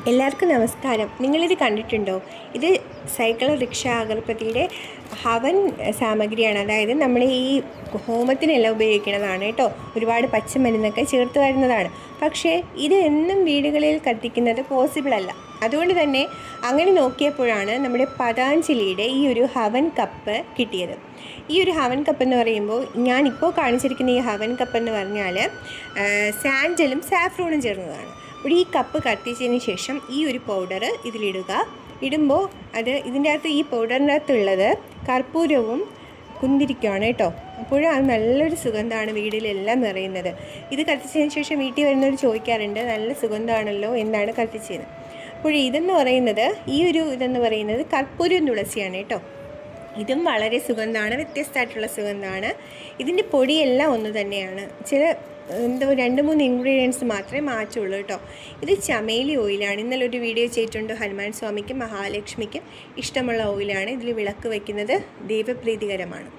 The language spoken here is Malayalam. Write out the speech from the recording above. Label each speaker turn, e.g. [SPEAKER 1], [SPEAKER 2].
[SPEAKER 1] എല്ലാവർക്കും നമസ്കാരം. നിങ്ങളിത് കണ്ടിട്ടുണ്ടോ? ഇത് സൈക്കിൾ റിക്ഷ അഗർബത്തിയുടെ ഹവൻ സാമഗ്രിയാണ്. അതായത് നമ്മൾ ഈ ഹോമത്തിനെല്ലാം ഉപയോഗിക്കുന്നതാണ് കേട്ടോ. ഒരുപാട് പച്ചമരുന്നൊക്കെ ചേർത്ത് വരുന്നതാണ്. പക്ഷേ ഇത് എന്നും വീടുകളിൽ കത്തിക്കുന്നത് പോസിബിൾ അല്ല. അതുകൊണ്ട് തന്നെ അങ്ങനെ നോക്കിയപ്പോഴാണ് നമ്മുടെ പതാഞ്ജലിയുടെ ഈ ഒരു ഹവൻ കപ്പ് കിട്ടിയത്. ഈ ഒരു ഹവൻ കപ്പ് എന്ന് പറയുമ്പോൾ ഞാനിപ്പോൾ കാണിച്ചിരിക്കുന്ന ഈ ഹവൻ കപ്പ് എന്ന് പറഞ്ഞാൽ സാൻഡലും സാഫ്രോണും ചേർന്നതാണ്. അപ്പോൾ ഈ കപ്പ് കത്തിച്ചതിന് ശേഷം ഈ ഒരു പൗഡർ ഇതിലിടുക. ഇടുമ്പോൾ ഇതിൻ്റെ അകത്ത് ഈ പൗഡറിൻ്റെ അകത്തുള്ളത് കർപ്പൂരവും കുന്തിരിക്കുവാണ് കേട്ടോ. അപ്പോൾ അത് നല്ലൊരു സുഗന്ധമാണ് വീട്ടിലെല്ലാം നിറയുന്നത്. ഇത് കത്തിച്ചതിന് ശേഷം വീട്ടിൽ വരുന്നവർ ചോദിക്കാറുണ്ട്, നല്ല സുഗന്ധമാണല്ലോ, എന്താണ് കത്തിച്ചത്? അപ്പോൾ ഇതെന്ന് പറയുന്നത് ഇതെന്ന് പറയുന്നത് കർപ്പൂരം തുളസിയാണ് കേട്ടോ. ഇതും വളരെ സുഗന്ധമാണ്, വ്യത്യസ്തമായിട്ടുള്ള സുഗന്ധമാണ്. ഇതിൻ്റെ പൊടിയെല്ലാം ഒന്ന് തന്നെയാണ്. ചില 2-3 ഇൻഗ്രീഡിയൻസ് മാത്രമേ മാറ്റുള്ളൂ കേട്ടോ. ഇത് ചമേലി ഓയിലാണ്. ഇന്നലെ ഒരു വീഡിയോ ചെയ്തിട്ടുണ്ട്. ഹനുമാൻ സ്വാമിക്കും മഹാലക്ഷ്മിക്കും ഇഷ്ടമുള്ള ഓയിലാണ്. ഇതിൽ വിളക്ക് വയ്ക്കുന്നത് ദൈവപ്രീതികരമാണ്.